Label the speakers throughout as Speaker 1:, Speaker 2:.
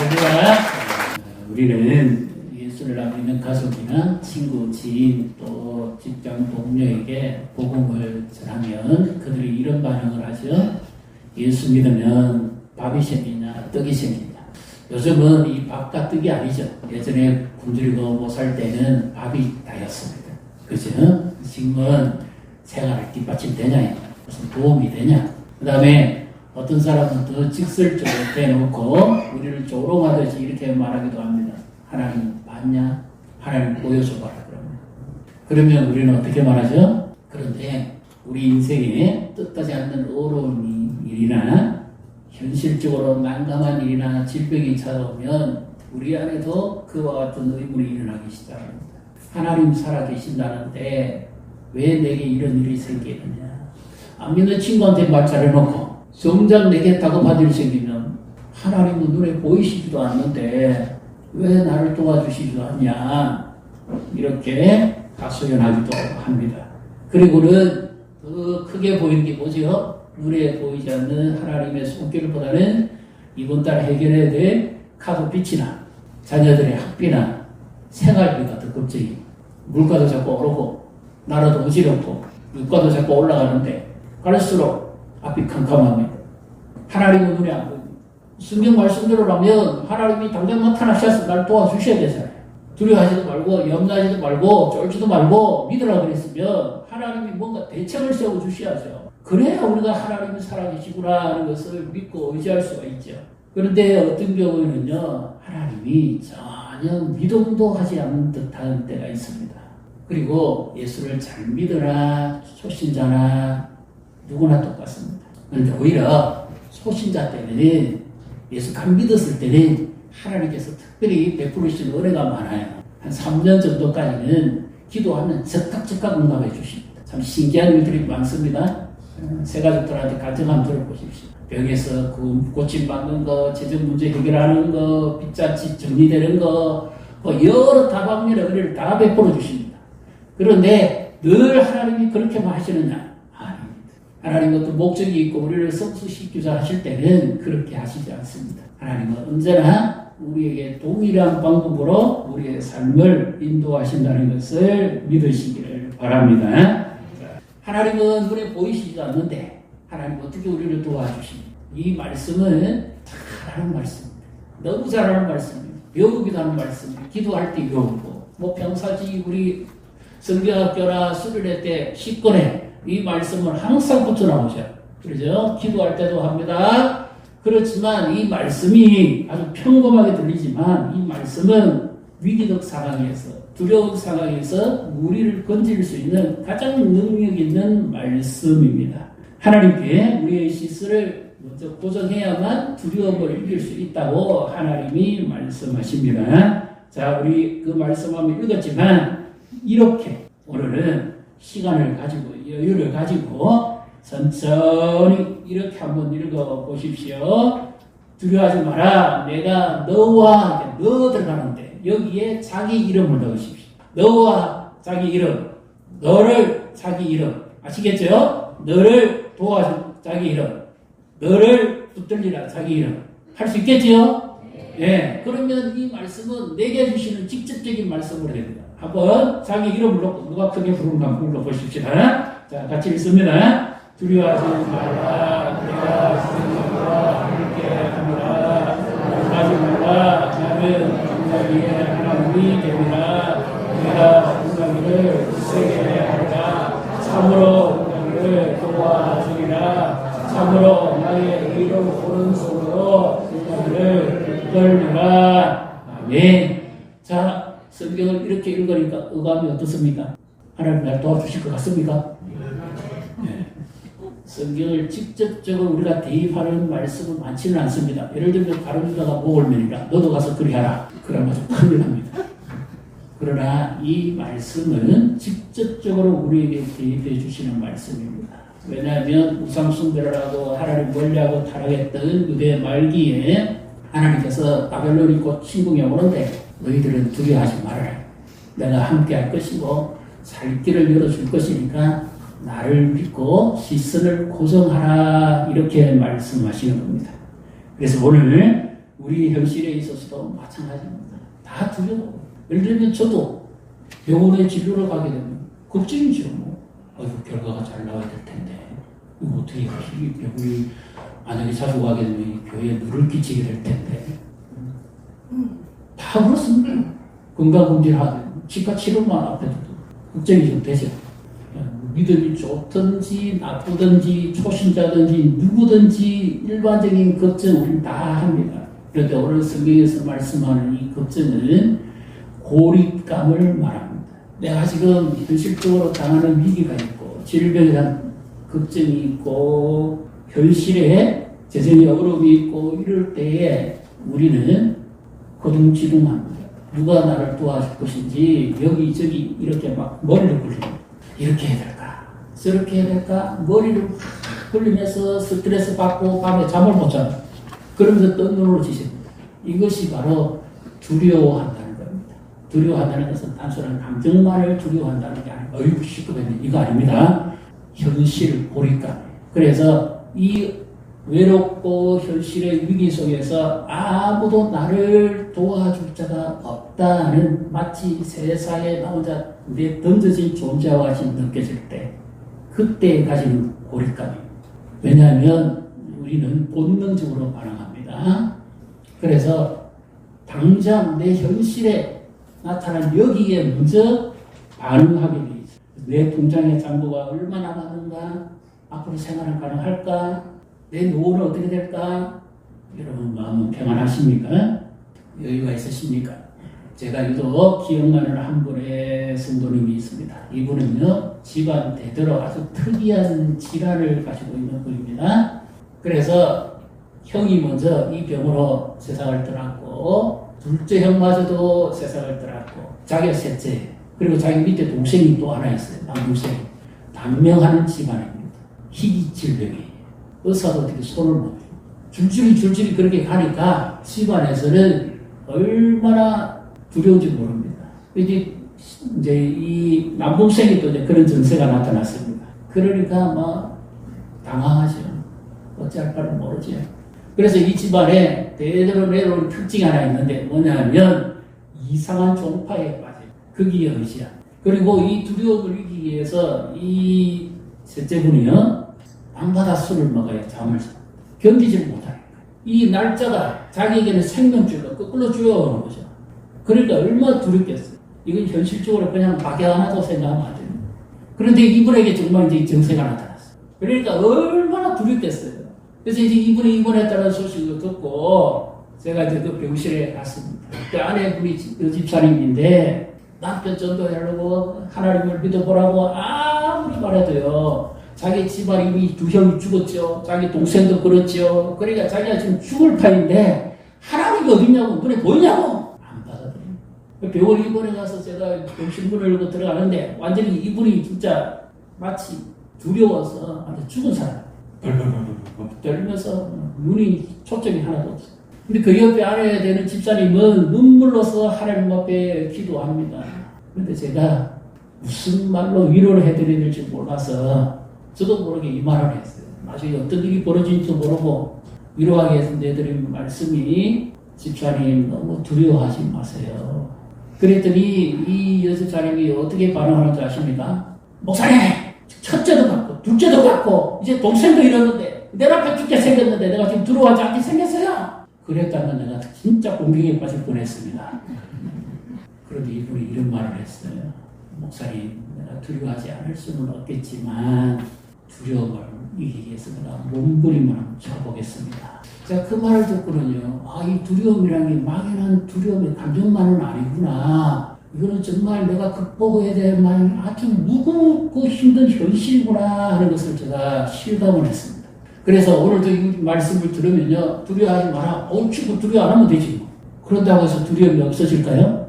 Speaker 1: 할렐루야. 우리는 예수를 알고 가족이나 친구, 지인, 또 직장 동료에게 복음을 전하면 그들이 이런 반응을 하죠. 예수 믿으면 밥이 생기냐, 떡이 생기냐. 요즘은 이 밥과 떡이 아니죠. 예전에 굶주리고 못 살 때는 밥이 다였습니다. 그죠? 지금은 생활을 뒷받침되냐, 무슨 도움이 되냐. 그 다음에 어떤 사람은 더 직설적으로 대놓고 우리를 조롱하듯이 이렇게 말하기도 합니다. 하나님 봤냐? 하나님 보여줘봐라. 그러면 우리는 어떻게 말하죠? 그런데 우리 인생에 뜻하지 않는 어려운 일이나 현실적으로 난감한 일이나 질병이 찾아오면 우리 안에도 그와 같은 의문이 일어나기 시작합니다. 하나님 살아계신다는데 왜 내게 이런 일이 생기느냐? 안 믿는 친구한테 말 잘해놓고 정작 내게 다급한 일이 생기면 하나님은 눈에 보이시지도 않는데 왜 나를 도와주시지도 않냐? 이렇게 하소연하기도 합니다. 그리고는 더 크게 보이는 게 뭐죠? 눈에 보이지 않는 하나님의 손길보다는 이번 달 해결해야 될 카드빚이나 자녀들의 학비나 생활비가 더 걱정이. 물가도 자꾸 오르고 나라도 어지럽고 물가도 자꾸 올라가는데 갈수록 앞이 캄캄합니다. 하나님은 눈에 안 보입니다. 성경 말씀대로라면 하나님이 당장 나타나셔서 날 도와주셔야 되잖아요. 두려워하지도 말고 염려하지도 말고 쫄지도 말고 믿으라 그랬으면 하나님이 뭔가 대책을 세워주셔야죠. 그래야 우리가 하나님이 살아계시구나 하는 것을 믿고 의지할 수가 있죠. 그런데 어떤 경우에는요, 하나님이 전혀 믿음도 하지 않는 듯한 때가 있습니다. 그리고 예수를 잘 믿으라 초신자나 누구나 똑같습니다. 그런데 오히려 초신자 때는 예수 안 믿었을 때는 하나님께서 특별히 베풀으신 은혜가 많아요. 한 3년 정도까지는 기도하면 즉각 응답해 주십니다. 참 신기한 일들이 많습니다. 새 가족들한테 간증 한번 들어보십시오. 병에서 고침받는 거, 재정 문제 해결하는 거, 빚잔치 정리되는 거, 여러 다방면의 은혜를 다 베풀어 주십니다. 그런데 늘 하나님이 그렇게만 하시느냐? 아닙니다. 하나님은 또 목적이 있고 우리를 성수시키자 하실 때는 그렇게 하시지 않습니다. 하나님은 언제나 우리에게 동일한 방법으로 우리의 삶을 인도하신다는 것을 믿으시기를 바랍니다. 하나님은 눈에 보이시지도 않는데 하나님은 어떻게 우리를 도와주십니까? 이 말씀은 잘하는 말씀입니다. 너무 잘하는 말씀입니다. 배우기도 하는 말씀입니다. 기도할 때 배우고 평사지 우리 성경학교나 수련회 때 10권에 이 말씀을 항상 붙여 나오죠. 그러죠? 기도할 때도 합니다. 그렇지만 이 말씀이 아주 평범하게 들리지만 이 말씀은 위기적 상황에서 두려운 상황에서 우리를 건질 수 있는 가장 능력 있는 말씀입니다. 하나님께 우리의 시스를 먼저 고정해야만 두려움을 이길 수 있다고 하나님이 말씀하십니다. 자, 우리 그 말씀함을 읽었지만 이렇게 오늘은 시간을 가지고 여유를 가지고 천천히 이렇게 한번 읽어보십시오. 두려워하지 마라. 내가 너와 너 들어가는데 여기에 자기 이름을 넣으십시오. 너와 자기 이름, 너를 자기 이름 아시겠죠? 너를 도와줄 자기 이름, 너를 붙들리라 자기 이름 할 수 있겠지요? 네. 그러면 이 말씀은 내게 주시는 직접적인 말씀으로 됩니다. 한번 자기 이름을 넣고 누가 크게 부르는가 한번 불러보십시다. 자, 같이 읽습니다. 두려워하지 말라. 내가 주님과 함께 합니다. 하지 말라. 나는 군사기의 하나님이 됩니다. 내가 군사기를 세게 하리라. 참으로 군사기를 도와주리라. 참으로 나의 이름 오른손으로 군사기를 붙들리라. 아멘. 자, 성경을 이렇게 읽으니까 의감이 어떻습니까? 하나님 날 도와주실 것 같습니까? 네. 성경을 직접적으로 우리가 대입하는 말씀은 많지는 않습니다. 예를 들면 다른 자가 목을 매니까 너도 가서 그리 하라. 그러면 아주 큰일 납니다. 그러나 이 말씀은 직접적으로 우리에게 대입해 주시는 말씀입니다. 왜냐하면 우상숭배를 하고 하나님 멀리하고 타락했던 유대 말기에 하나님께서 바벨론이 곧 침공해 오는데 너희들은 두려워하지 말아라. 내가 함께 할 것이고 살 길을 열어줄 것이니까 나를 믿고 시선을 고정하라. 이렇게 말씀하시는 겁니다. 그래서 오늘 우리 현실에 있어서도 마찬가지입니다. 다 두려워. 예를 들면 저도 병원에 진료를 가게 되면 걱정이죠. 결과가 잘 나와야 될 텐데 이거 어떻게 이 병원이 만약에 자주 가게 되면 이 교회에 누를 끼치게 될 텐데 다 그렇습니다. 건강검진을 하든 치과 치료만 앞에도 걱정이 좀 되죠. 믿음이 좋든지 나쁘든지 초신자든지 누구든지 일반적인 걱정 우리는 다 합니다. 그런데 오늘 성경에서 말씀하는 이 걱정은 고립감을 말합니다. 내가 지금 현실적으로 당하는 위기가 있고 질병에 대한 걱정이 있고 현실에 재정의 어려움이 있고 이럴 때에 우리는 거둥지둥합니다. 누가 나를 도와줄 것인지 여기저기 이렇게 막 머리를 굴립니다. 이렇게 해야 될까? 저렇게 해야 될까? 머리를 확 굴리면서 스트레스 받고 밤에 잠을 못 자요. 그러면서 뜬 눈으로 지십니다. 이것이 바로 두려워한다는 겁니다. 두려워한다는 것은 단순한 감정만을 두려워한다는 게 아니고 어이구 시끄럽네 이거 아닙니다. 현실 고립감. 그래서 이 외롭고 현실의 위기 속에서 아무도 나를 도와줄 자가 없다는 마치 세상에 나 혼자 내 던져진 존재와 같이 느껴질 때 그때 가지는 고립감입니다. 왜냐하면 우리는 본능적으로 반응합니다. 그래서 당장 내 현실에 나타난 여기에 먼저 반응하게 돼 있어요. 내 통장의 잔고가 얼마나 많은가? 앞으로 생활은 가능할까? 내 노후는 어떻게 될까? 여러분 마음은 평안하십니까? 여유가 있으십니까? 제가 유독 기억나는 한 분의 성도님이 있습니다. 이분은요 집안 대대로 아주 특이한 질환을 가지고 있는 분입니다. 그래서 형이 먼저 이 병으로 세상을 떠났고 둘째 형마저도 세상을 떠났고 자기가 셋째 그리고 자기 밑에 동생이 또 하나 있어요. 남동생 단명하는 집안입니다. 희귀 질병이 의사도 어떻게 손을 못 펴고 줄줄이 그렇게 가니까 집안에서는 얼마나 두려운지 모릅니다. 이제 이 남동생이 또 이제 그런 증세가 나타났습니다. 그러니까 막 당황하죠. 어찌할 바를 모르죠. 그래서 이 집안에 대대로 내려오는 특징이 하나 있는데 뭐냐면 이상한 종파에 빠져요. 거기에 의지한. 그리고 이 두려움을 이기기 위해서 이 셋째 분이요. 밤마다 술을 먹어야 잠을 견디지를 못하니까. 이 날짜가 자기에게는 생명줄로 거꾸로 줄여오는 거죠. 그러니까 얼마나 두렵겠어요. 이건 현실적으로 그냥 막연하다고 생각하면 안 됩니다. 그런데 이분에게 정말 이제 정세가 나타났어요. 그러니까 얼마나 두렵겠어요. 그래서 이제 이분이 입원했다는 소식을 듣고 제가 이제 그 병실에 갔습니다. 그 아내분이 집사님인데 남편 전도하려고 하나님을 믿어보라고 아무리 말해도요. 자기 집안 이미 두 형이 죽었죠. 자기 동생도 그렇죠. 그러니까 자기가 지금 죽을 판인데 하나님이 어딨냐고 눈에 보이냐고 안 받아들여요. 병원 입원에 가서 제가 병실 문을 열고 들어가는데 완전히 이분이 진짜 마치 두려워서 완전 죽은 사람 떨면서 눈이 초점이 하나도 없어요. 근데 그 옆에 아내 되는 집사님은 눈물로서 하나님 앞에 기도합니다. 근데 제가 무슨 말로 위로를 해드려야 될지 몰라서 저도 모르게 이 말을 했어요. 나중에 어떤 일이 벌어질지도 모르고 위로하기 위해서 내드린 말씀이 집사님 너무 두려워하지 마세요. 그랬더니 이 여자사님이 어떻게 반응하는지 아십니까? 목사님! 첫째도 갖고 둘째도 갖고 이제 동생도 이러는데 내 앞에 죽게 생겼는데 내가 지금 두려워하지 않게 생겼어요. 그랬다면 내가 진짜 공경에 빠질 뻔했습니다. 그런데 이분이 이런 말을 했어요. 목사님 내가 두려워하지 않을 수는 없겠지만 두려움을 이기기 위해서 내가 몸부림을 한번 쳐보겠습니다. 제가 그 말을 듣고는요. 이 두려움이라는 게 막연한 두려움의 감정만은 아니구나. 이거는 정말 내가 극복해야 될 만한 아주 무겁고 힘든 현실이구나 하는 것을 제가 실감을 했습니다. 그래서 오늘도 이 말씀을 들으면요. 두려워하지 마라. 옳지고 두려워 안 하면 되지. 그런다고 해서 두려움이 없어질까요?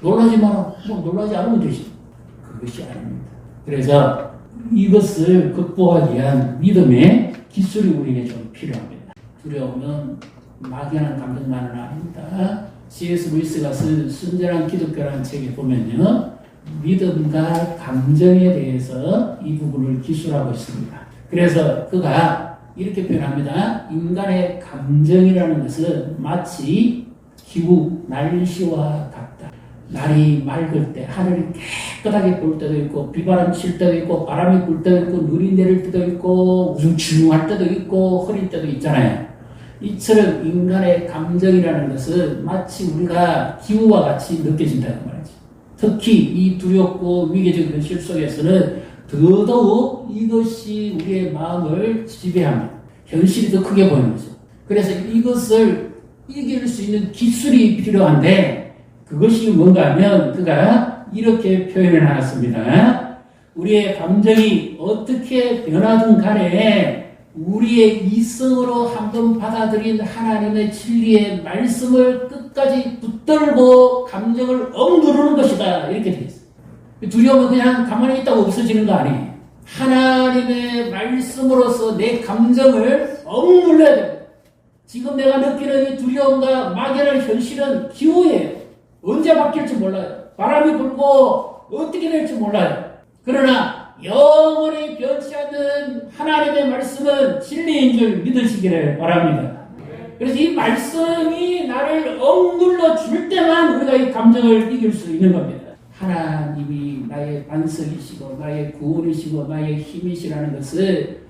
Speaker 1: 놀라지 마라. 놀라지 않으면 되지. 그것이 아닙니다. 그래서 이것을 극복하기 위한 믿음의 기술이 우리에게 좀 필요합니다. 두려움은 막연한 감정만은 아닙니다. C.S. 루이스가 쓴 순전한 기독교라는 책에 보면요. 믿음과 감정에 대해서 이 부분을 기술하고 있습니다. 그래서 그가 이렇게 표현합니다. 인간의 감정이라는 것은 마치 기후, 날씨와 같다. 날이 맑을 때 하늘이 깨끗하게 볼 때도 있고 비바람 칠 때도 있고 바람이 불 때도 있고 눈이 내릴 때도 있고 우중충할 때도 있고 흐릴 때도 있잖아요. 이처럼 인간의 감정이라는 것은 마치 우리가 기후와 같이 느껴진다는 말이죠. 특히 이 두렵고 위계적인 현실 속에서는 더더욱 이것이 우리의 마음을 지배합니다. 현실이 더 크게 보이는 거죠. 그래서 이것을 이길 수 있는 기술이 필요한데 그것이 뭔가 하면 그가 이렇게 표현을 해놨습니다. 우리의 감정이 어떻게 변하든 간에 우리의 이성으로 한번 받아들인 하나님의 진리의 말씀을 끝까지 붙들고 감정을 억누르는 것이다. 이렇게 되어 있어요. 두려움은 그냥 가만히 있다고 없어지는 거 아니에요. 하나님의 말씀으로서 내 감정을 억눌러야 됩니다. 지금 내가 느끼는 이 두려움과 막연한 현실은 기후예요. 언제 바뀔지 몰라요. 바람이 불고 어떻게 될지 몰라요. 그러나 영원히 변치 않는 하나님의 말씀은 진리인 줄 믿으시기를 바랍니다. 그래서 이 말씀이 나를 억눌러 줄 때만 우리가 이 감정을 이길 수 있는 겁니다. 하나님이 나의 반석이시고 나의 구원이시고 나의 힘이시라는 것을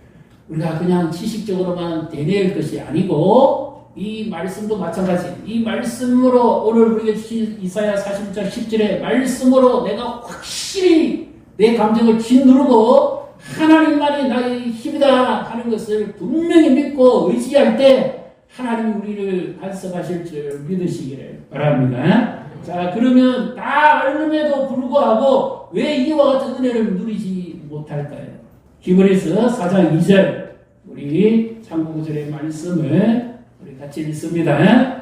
Speaker 1: 우리가 그냥 지식적으로만 되뇌일 것이 아니고 이 말씀도 마찬가지. 이 말씀으로 오늘 우리에게 주신 이사야 40장 10절의 말씀으로 내가 확실히 내 감정을 짓누르고 하나님만이 나의 힘이다 하는 것을 분명히 믿고 의지할 때 하나님이 우리를 간섭하실 줄 믿으시기를 바랍니다. 자, 그러면 다 알음에도 불구하고 왜 이와 같은 은혜를 누리지 못할까요? 히브리서 4장 2절 우리 참고구절의 말씀을 우리 같이 읽습니다.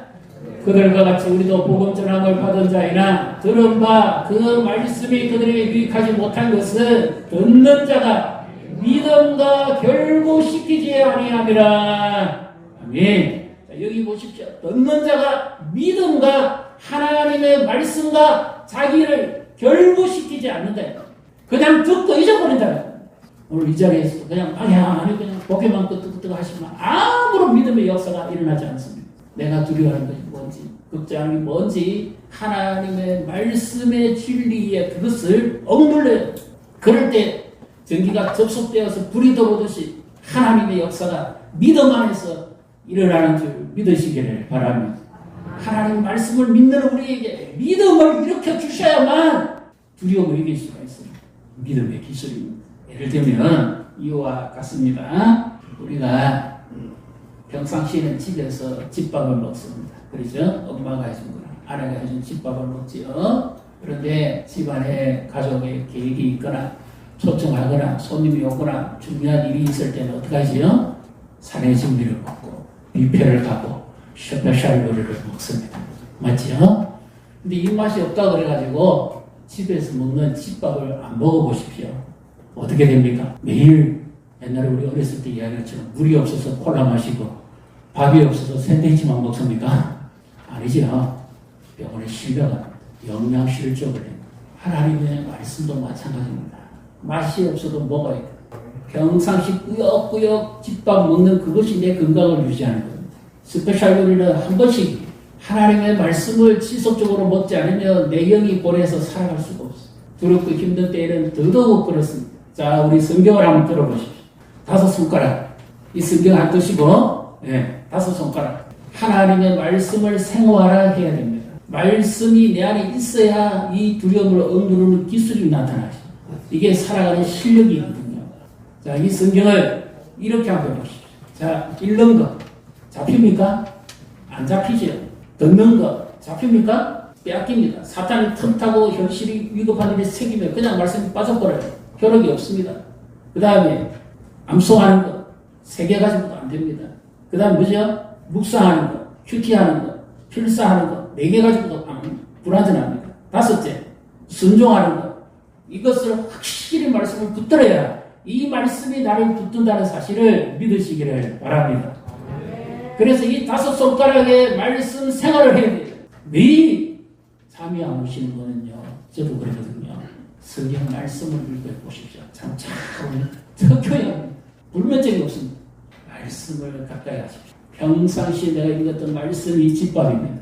Speaker 1: 그들과 같이 우리도 복음 전함을 받은 자이나 들은 바 그 말씀이 그들에게 유익하지 못한 것은 듣는 자가 믿음과 결부시키지 아니함이라. 아멘. 자, 여기 보십시오. 듣는 자가 믿음과 하나님의 말씀과 자기를 결부시키지 않는다. 그냥 듣고 잊어버린다. 오늘 이 자리에서 그냥 방향 그냥 고개만 끄덕끄덕 하시면 아무런 믿음의 역사가 일어나지 않습니다. 내가 두려워하는 것이 뭔지, 걱정하는 게 뭔지 하나님의 말씀의 진리에 그것을 억눌러요. 그럴 때 전기가 접속되어서 불이 들어오듯이 하나님의 역사가 믿음 안에서 일어나는 줄 믿으시기를 바랍니다. 하나님 말씀을 믿는 우리에게 믿음을 일으켜 주셔야만 두려움을 이길 수가 있습니다. 믿음의 기술입니다. 예를 들면 이와 같습니다. 우리가 평상시에는 집에서 집밥을 먹습니다. 그렇죠? 엄마가 해준 거나 아내가 해준 집밥을 먹지요. 그런데 집안에 가족의 계획이 있거나 초청하거나 손님이 오거나 중요한 일이 있을 때는 어떻게 하지요? 사내 진미를 먹고 뷔페를 가고 스페셜 요리를 먹습니다. 맞지요? 근데 입맛이 없다 그래가지고 집에서 먹는 집밥을 안 먹어보십시오. 어떻게 됩니까? 매일 옛날에 우리 어렸을 때 이야기했지만 물이 없어서 콜라 마시고 밥이 없어서 샌드위치만 먹습니까? 아니죠. 병원에 실려가 영양실조를 합니다. 하나님의 말씀도 마찬가지입니다. 맛이 없어도 먹어야 돼요. 평상시 꾸역꾸역 집밥 먹는 그것이 내 건강을 유지하는 겁니다. 스페셜 요리는 한 번씩 하나님의 말씀을 지속적으로 먹지 않으면 내 영이 고래서 살아갈 수가 없어요. 두렵고 힘든 때에는 더더욱 그렇습니다. 자, 우리 성경을 한번 들어보십시오. 5손가락. 이 성경 안 뜨시고, 네, 5손가락. 하나님의 말씀을 생활해야 됩니다. 말씀이 내 안에 있어야 이 두려움을 억누르는 기술이 나타나죠. 이게 살아가는 실력이거든요. 자, 이 성경을 이렇게 한번 보십시오. 자, 읽는 거 잡힙니까? 안 잡히죠. 듣는 거 잡힙니까? 빼앗깁니다. 사탄이 틈타고 현실이 위급한 일에 새기면 그냥 말씀이 빠져버려요. 효력이 없습니다. 그 다음에 암송하는 거 3개 가지고도 안 됩니다. 그 다음 뭐죠? 묵상하는 거, 큐티하는 거, 필사하는 거 4개 가지고도 불완전합니다. 5째, 순종하는 거. 이것을 확실히 말씀을 붙들어야 이 말씀이 나를 붙든다는 사실을 믿으시기를 바랍니다. 그래서 이 5손가락의 말씀 생활을 해야 돼요. 매일 잠이 안 오시는 거는요. 저도 그러거든요. 성경 말씀을 읽어 보십시오. 참 특효야. 불면증이 없습니다. 말씀을 가까이 하십시오. 평상시에 내가 읽었던 말씀이 집밥입니다.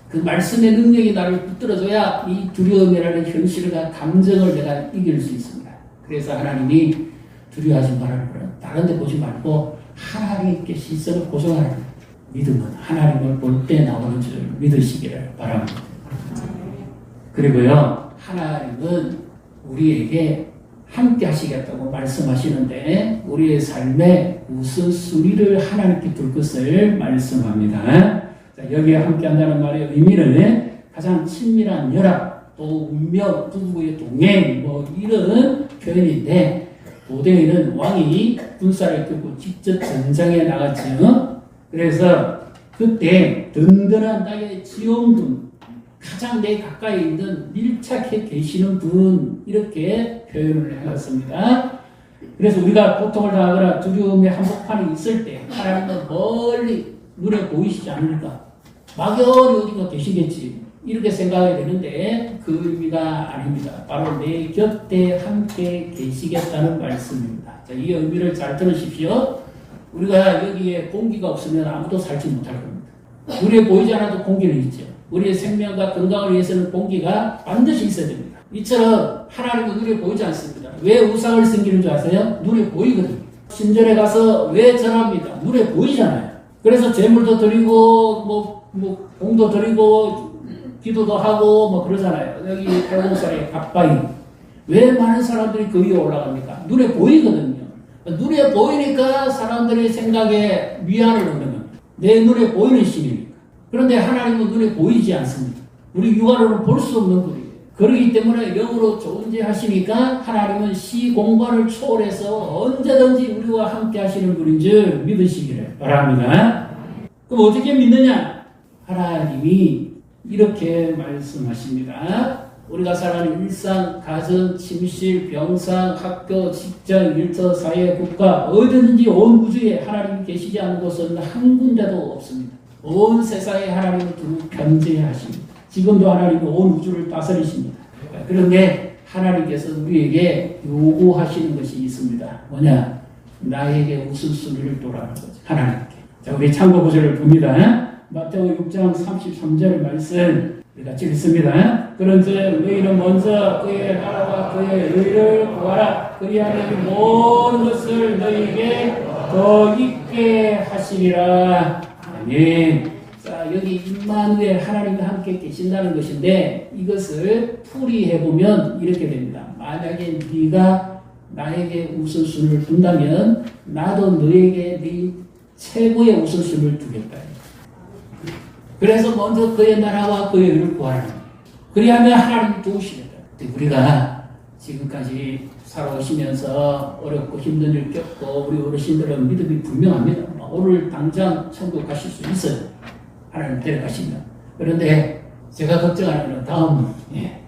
Speaker 1: 그 말씀의 능력이 나를 붙들어줘야 이 두려움이라는 현실과 감정을 내가 이길 수 있습니다. 그래서 하나님이 두려워하지 말라는 거는 다른 데 보지 말고 하나님께 시선을 고정하는 믿음은 하나님을 볼 때 나오는 줄 믿으시기를 바랍니다. 그리고요, 하나님은 우리에게 함께 하시겠다고 말씀하시는데 우리의 삶에 우선순위를 하나님께 둘 것을 말씀합니다. 자, 여기에 함께 한다는 말의 의미는 가장 친밀한 연합, 또 운명, 부부의 동행, 뭐 이런 표현인데 고대에는 왕이 군사를 끌고 직접 전장에 나갔죠. 그래서 그때 든든한 나의 지원군, 가장 내 가까이 있는 밀착해 계시는 분, 이렇게 표현을 해놨습니다. 그래서 우리가 고통을 당하거나 두려움의 한복판에 있을 때 하나님은 멀리 눈에 보이시지 않을까? 막연히 어딘가 계시겠지, 이렇게 생각이 되는데 그 의미가 아닙니다. 바로 내 곁에 함께 계시겠다는 말씀입니다. 자, 이 의미를 잘 들으십시오. 우리가 여기에 공기가 없으면 아무도 살지 못할 겁니다. 눈에 보이지 않아도 공기는 있죠. 우리의 생명과 건강을 위해서는 공기가 반드시 있어야 됩니다. 이처럼 하나님은 눈에 보이지 않습니다. 왜 우상을 섬기는 줄 아세요? 눈에 보이거든요. 신전에 가서 왜 절합니다? 눈에 보이잖아요. 그래서 제물도 드리고 봉도 드리고 기도도 하고 뭐 그러잖아요. 여기 팔공산에 가까이 왜 많은 사람들이 그 위에 올라갑니까? 눈에 보이거든요. 눈에 보이니까 사람들의 생각에 위안을 얻는 겁니다. 내 눈에 보이는 신이니까. 그런데 하나님은 눈에 보이지 않습니다. 우리 육안으로 볼 수 없는 분이에요. 그렇기 때문에 영으로 존재하시니까 하나님은 시공간을 초월해서 언제든지 우리와 함께 하시는 분인 줄 믿으시기를 바랍니다. 그럼 어떻게 믿느냐? 하나님이 이렇게 말씀하십니다. 우리가 살아가는 일상, 가정, 침실, 병상, 학교, 직장, 일터, 사회, 국가, 어디든지 온 우주에 하나님이 계시지 않은 곳은 한 군데도 없습니다. 온 세상에 하나님은 두루 편재하십니다. 지금도 하나님은 온 우주를 다스리십니다. 그런데 하나님께서 우리에게 요구하시는 것이 있습니다. 뭐냐? 나에게 우선순위를 두라는 거죠. 하나님께. 자, 우리 참고 구절을 봅니다. 마태오 6장 33절 말씀 우리 같이 읽습니다. 그런즉 너희는 먼저 그의 나라와 그의 의를 구하라. 그리하면 모든 것을 너희에게 더 있게 하시리라. 아멘. 자, 여기 임마누엘 하나님과 함께 계신다는 것인데 이것을 풀이해보면 이렇게 됩니다. 만약에 네가 나에게 우선순위를 둔다면 나도 너에게 네 최고의 우선순위를 두겠다. 그래서 먼저 그의 나라와 그의 의를 구하라. 그리하면 하나님이 도우시겠다. 우리가 지금까지 살아오시면서 어렵고 힘든 일 겪고 우리 어르신들은 믿음이 분명합니다. 오늘 당장 천국 가실 수 있어요. 하나님 데려가시면. 그런데 제가 걱정하는 건 다음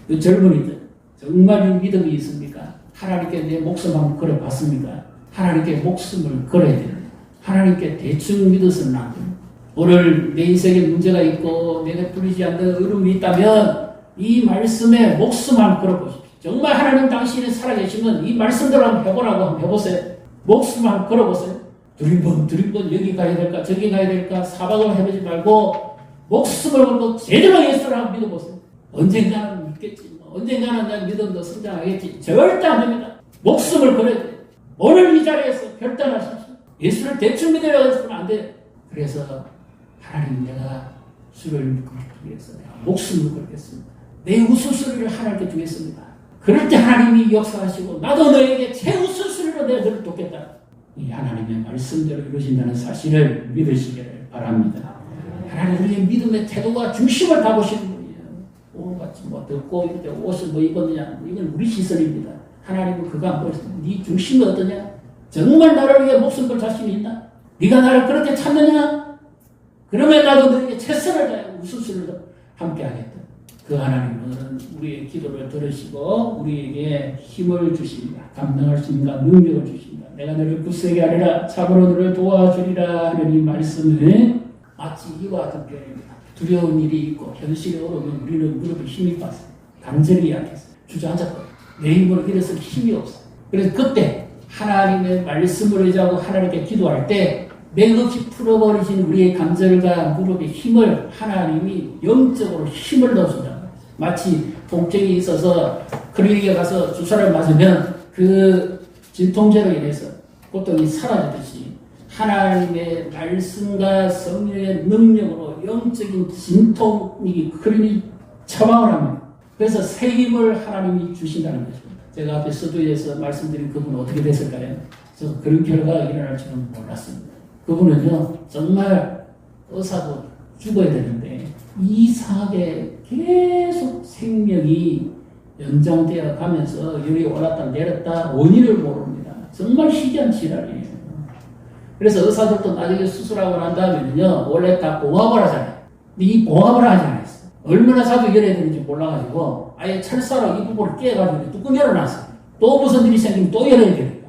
Speaker 1: 그 젊은이들 정말 믿음이 있습니까? 하나님께 내 목숨 한번 걸어봤습니까? 하나님께 목숨을 걸어야 됩니다. 하나님께 대충 믿어서는 안 됩니다. 오늘 내 인생에 문제가 있고 내가 풀리지 않는 어려움이 있다면 이 말씀에 목숨 한번 걸어보십시오. 정말 하나님 당신이 살아계시면 이 말씀대로 한번 해보라고 한번 해보세요. 목숨 한번 걸어보세요. 두리번 여기 가야 될까 저기 가야 될까 사박을 해보지 말고 목숨을 걸고 제대로 예수를 한번 믿어보세요. 언젠가는 믿겠지. 언젠가는 내 믿음도 성장하겠지. 절대 안 됩니다. 목숨을 걸어야 돼요. 오늘 이 자리에서 결단하십시오. 예수를 대충 믿으려고 해서는 안 돼요. 그래서 하나님 내가 주를 걸기 위해서 내가 목숨을 걸겠습니다. 내 우선순위를 하나님께 주겠습니다. 그럴 때 하나님이 역사하시고 나도 너에게 최우선순위로 내가 너를 돕겠다. 이 하나님의 말씀대로 이루어진다는 사실을 믿으시기를 바랍니다. 하나님 우리의 믿음의 태도와 중심을 다 보시는 분이에요. 오늘같이 듣고 이렇게 옷을 입었느냐 이건 우리 시선입니다. 하나님은 그거 안 보시고 네 중심이 어떠냐? 정말 나를 위해 목숨 걸 자신이 있나? 네가 나를 그렇게 찾느냐? 그러면 나도 너에게 최선을 다해 우선순위로 함께 하겠다. 그 하나님은 우리의 기도를 들으시고 우리에게 힘을 주십니다. 감당할 수 있는 능력을 주십니다. 내가 너를 굳세게 하리라 참으로 너를 도와주리라 하는 이 말씀은 마치 이와 같은 표현입니다. 두려운 일이 있고 현실이 어려우면 우리는 무릎에 힘이 빠져요. 간절히 약해서 주저앉았거든요. 내 힘으로 일어설 힘이 없어요. 그래서 그때 하나님의 말씀을 의지하고 하나님께 기도할 때 맥없이 풀어버리신 우리의 관절과 무릎의 힘을 하나님이 영적으로 힘을 넣어준다. 마치 통증이 있어서 클리닉에 가서 주사를 맞으면 그 진통제로 인해서 고통이 사라지듯이 하나님의 말씀과 성령의 능력으로 영적인 진통이 클리닉 처방을 합니다. 그래서 새 힘을 하나님이 주신다는 거죠. 제가 앞에 서두에서 말씀드린 그분은 어떻게 됐을까요? 저 그런 결과가 일어날 줄은 몰랐습니다. 그분은요, 정말 의사도 죽어야 되는데 이상하게 계속 생명이 연장되어 가면서 열이 올랐다 내렸다 원인을 모릅니다. 정말 희귀한 질환이에요. 그래서 의사들도 나중에 수술하고 난 다음에는요, 원래 다 봉합을 하잖아요. 근데 이 봉합을 하지 않았어요. 얼마나 자주 열어야 되는지 몰라가지고 아예 철사로 이 부분을 깨가지고 뚜껑 열어놨어요. 또 무슨 일이 생기면 또 열어야 되니까.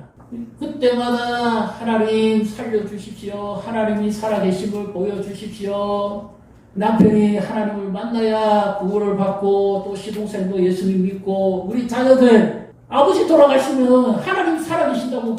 Speaker 1: 그때마다 하나님 살려주십시오. 하나님이 살아계심을 보여주십시오. 남편이 하나님을 만나야 구원을 받고 또 시동생도 예수님 믿고 우리 자녀들 아버지 돌아가시면 하나님 살아계신다고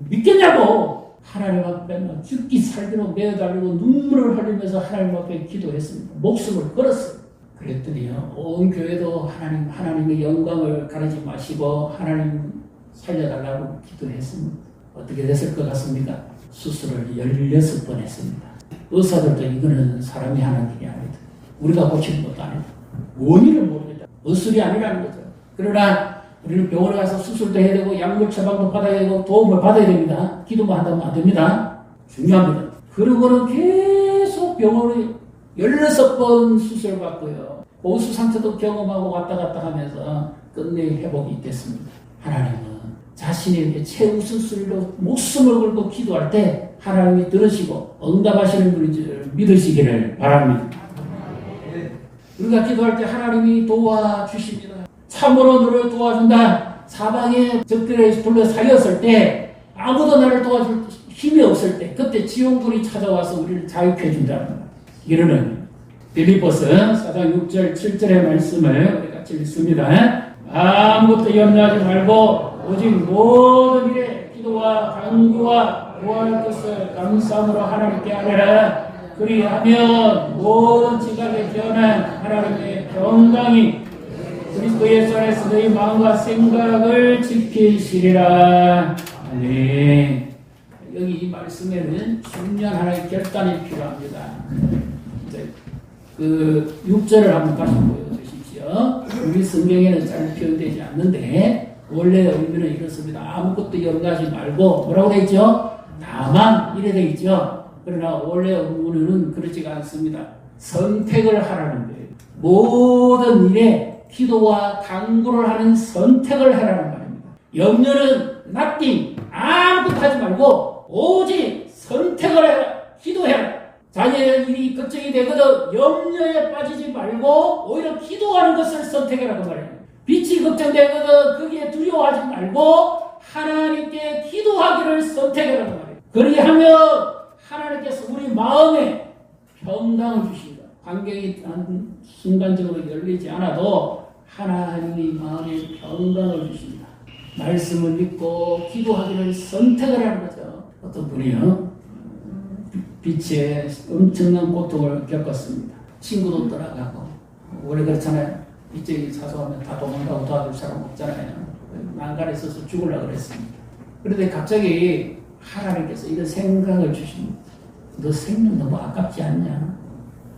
Speaker 1: 믿겠냐고. 하나님 앞에 죽기 살기로 매어달리고 눈물을 흘리면서 하나님 앞에 기도했습니다. 목숨을 걸었어요. 그랬더니요, 온 교회도 하나님의 영광을 가리지 마시고 하나님 살려달라고 기도했습니다. 어떻게 됐을 것 같습니까? 수술을 16번 했습니다. 의사들도 이거는 사람이 하는 일이 아니다. 우리가 고치는 것도 아니다. 원인을 모르겠다. 의술이 아니라는 거죠. 그러나 우리는 병원에 가서 수술도 해야 되고 약물 처방도 받아야 되고 도움을 받아야 됩니다. 기도만 한다면 안 됩니다. 중요합니다. 그러고는 계속 병원에 16번 수술을 받고요. 보수 상태도 경험하고 왔다 갔다 하면서 끝내 회복이 됐습니다. 하나님은 자신에게 최우선순위로 목숨을 걸고 기도할 때 하나님이 들으시고 응답하시는 분인 줄 믿으시기를 바랍니다. 우리가 기도할 때 하나님이 도와주십니다. 참으로 너를 도와준다. 사방에 적들에 둘러싸였을 때 아무도 나를 도와줄 힘이 없을 때 그때 지원군이 찾아와서 우리를 자유해 준다는 것. 이러는 빌립보서 4장 6절 7절의 말씀을 우리 같이 읽습니다. 아무것도 염려하지 말고 오직 모든 일에 기도와 간구와 구할 것을 감사함으로 하나님께 아뢰라. 그리하면 모든 지각에 변한 하나님의 평강이 그리스도 예수 안에서 너희 마음과 생각을 지키시리라. 아멘. 여기 이 말씀에는 중요한 하나의 결단이 필요합니다. 이제 그 6절을 한번 다시 보여주십시오. 우리 성경에는 잘 표현되지 않는데 원래 의미는 이렇습니다. 아무것도 염려하지 말고 뭐라고 되어 있죠? 다만 이래 되어 있죠. 그러나 원래 의미는 그렇지가 않습니다. 선택을 하라는 거예요. 모든 일에 기도와 간구를 하는 선택을 하라는 말입니다. 염려는 nothing, 아무것도 하지 말고 오직 선택을 해라. 기도해라. 자녀의 일이 걱정이 되거든 염려에 빠지지 말고 오히려 기도하는 것을 선택해라고 말해요. 빛이 걱정되거든 거기에 두려워하지 말고 하나님께 기도하기를 선택해라고 말해요. 그리하면 하나님께서 우리 마음에 평강을 주신다. 환경이 순간적으로 열리지 않아도 하나님이 마음에 평강을 주신다. 말씀을 믿고 기도하기를 선택을 하는 거죠. 어떤 분이요, 빛에 엄청난 고통을 겪었습니다. 친구도 떠나가고, 원래 그렇잖아요. 빛에 사소하면 다 도망가고 도와줄 사람 없잖아요. 난간에 서서 죽으려고 그랬습니다. 그런데 갑자기 하나님께서 이런 생각을 주십니다. 너 생명 너무 아깝지 않냐?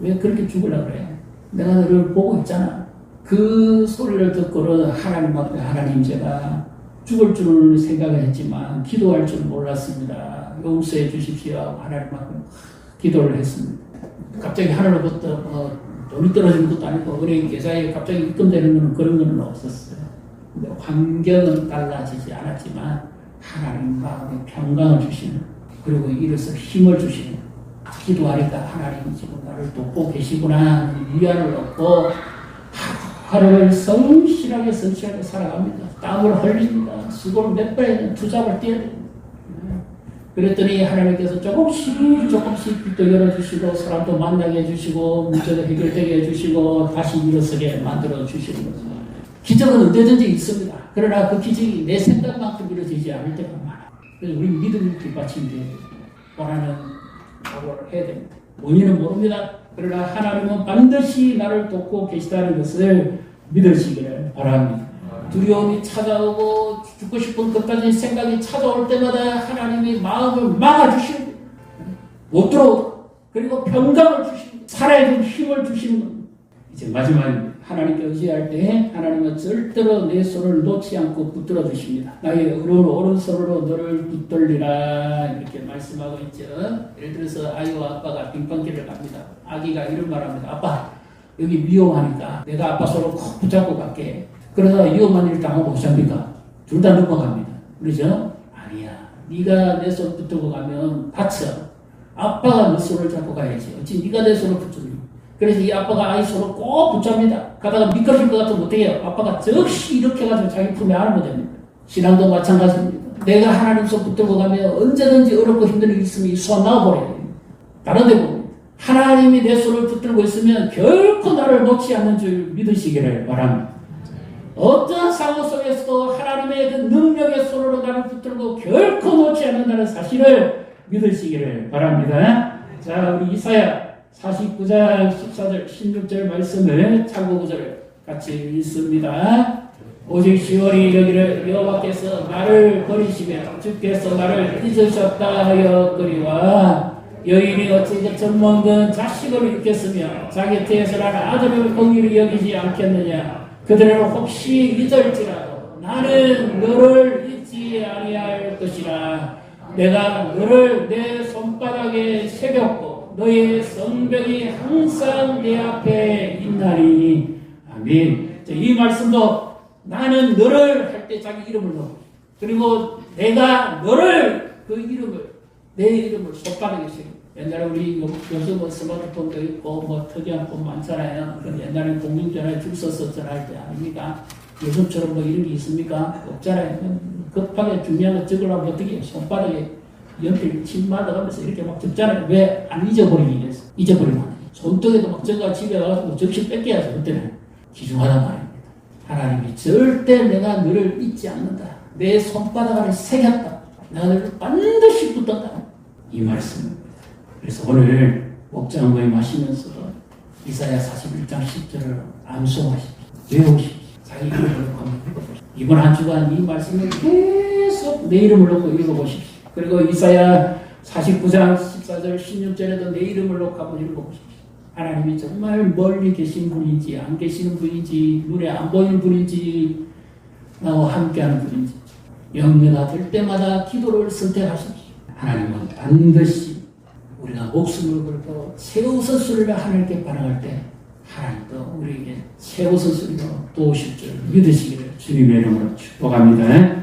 Speaker 1: 왜 그렇게 죽으려고 그래? 내가 너를 보고 있잖아. 그 소리를 듣고는 하나님 앞에 하나님 제가 죽을 줄 생각을 했지만 기도할 줄 몰랐습니다. 용서해 주십시오 하고 하나님 앞에 기도를 했습니다. 갑자기 하늘로부터 돈이 떨어지는 것도 아니고 은행 계좌에 갑자기 입금되는 건 그런 건 없었어요. 근데 환경은 달라지지 않았지만 하나님 마음에 평강을 주시는, 그리고 이로써 힘을 주시는, 기도하니까 하나님이 지금 나를 돕고 계시구나 위안을 얻고 하루를 성실하게 살아갑니다. 땀을 흘립니다. 수고를 몇 번이나 투잡을 뛰어야 됩니다. 그랬더니 하나님께서 조금씩 빛도 열어주시고 사람도 만나게 해주시고 문제도 해결되게 해주시고 다시 일어서게 만들어 주시는 거죠. 기적은 언제든지 있습니다. 그러나 그 기적이 내 생각만큼 이루어지지 않을 때가 많아요. 그래서 우리 믿음이 뒷받침돼야 돼요. 원하는 각오를 해야 됩니다. 원인은 모릅니다. 그러나 하나님은 반드시 나를 돕고 계시다는 것을 믿으시기를 바랍니다. 두려움이 찾아오고 죽고 싶은 것까지 생각이 찾아올 때마다 하나님이 마음을 막아주시고 못 들어오고 그리고 평강을 주시고 살아야 힘을 주시는 겁니다. 이제 마지막 하나님께 의지할 때 하나님은 절대로 내 손을 놓지 않고 붙들어 주십니다. 나의 오른손으로 너를 붙들리라 이렇게 말씀하고 있죠. 예를 들어서 아이와 아빠가 빙판길을 갑니다. 아기가 이런 말합니다. 아빠 여기 위험하니까 내가 아빠 손을 꼭 붙잡고 갈게. 그러다가 위험한 일 당하고 오십니까? 둘 다 넘어갑니다. 그러죠? 아니야. 네가 내 손 붙들고 가면 다쳐. 아빠가 너 손을 잡고 가야지. 어찌 네가 내 손을 붙들니? 그래서 이 아빠가 아이 손을 꼭 붙잡니다. 가다가 미끄러질 것 같으면 어떻게 해요? 아빠가 즉시 이렇게 해가지고 자기 품에 안으면 됩니다. 신앙도 마찬가지입니다. 내가 하나님 손 붙들고 가면 언제든지 어렵고 힘든 일이 있으면 이 손 나와버려야 됩니다. 다른 데 보면 하나님이 내 손을 붙들고 있으면 결코 나를 놓지 않는 줄 믿으시기를 바랍니다. 어떤 상황 속에서도 하나님의 그 능력의 손으로 나를 붙들고 결코 놓지 않는다는 사실을 믿으시기를 바랍니다. 자, 우리 이사야 49장 14절 16절 말씀을 참고 구절을 같이 읽습니다. 오직 시온이 여기를 여호와께서 나를 버리시며 주께서 나를 잊으셨다 하였거니와 여인이 어찌 젖먹은 자식을 잃겠으며 자기 태에서 난 아들을 긍휼히 여기지 않겠느냐. 그들은 혹시 잊을지라도 나는 너를 잊지 아니할 것이라. 내가 너를 내 손바닥에 새겼고 너의 성벽이 항상 내 앞에 있나니. 아멘. 이 말씀도 나는 너를 할 때 자기 이름을 넣어. 그리고 내가 너를 그 이름을 내 이름을 손바닥에 새겨. 옛날에 우리 요즘은 스마트폰도 있고 뭐 특이한 폰 많잖아요. 그런데 옛날에 공중전화에 줄 서서 전화할 때 아닙니까? 요즘처럼 뭐 이런 게 있습니까? 없잖아요. 급하게 중요한 거 적으려면 어떻게 해요? 손바닥에 연필 침 맞아가면서 이렇게 막 적잖아요. 왜 안 잊어버리기 위해서. 잊어버리면 손등에도 막 적어 집에 가서 적시 뺏겨야죠. 그때는 귀중하단 말입니다. 하나님이 절대 내가 너를 잊지 않는다. 내 손바닥 안에 새겼다. 내가 너를 반드시 붙든다. 이 말씀입니다. 그래서 오늘 목장 모임하시면서도 이사야 41장 10절을 암송하십시오. 외우십시오. 자기 이름을 놓고 한번 읽어보십시오. 이번 한 주간 이 말씀을 계속 내 이름을 놓고 읽어보십시오. 그리고 이사야 49장 14절 16절에도 내 이름을 놓고 한번 읽어보십시오. 하나님이 정말 멀리 계신 분인지 안 계시는 분인지 눈에 안 보이는 분인지 나와 함께하는 분인지 영예가 될 때마다 기도를 선택하십시오. 하나님은 반드시 우리가 목숨을 걸고 최우선순위를 하나님께 바라갈 때 하나님도 우리에게 최우선순위로 도우실 줄 믿으시기를 주님의 이름으로 축복합니다.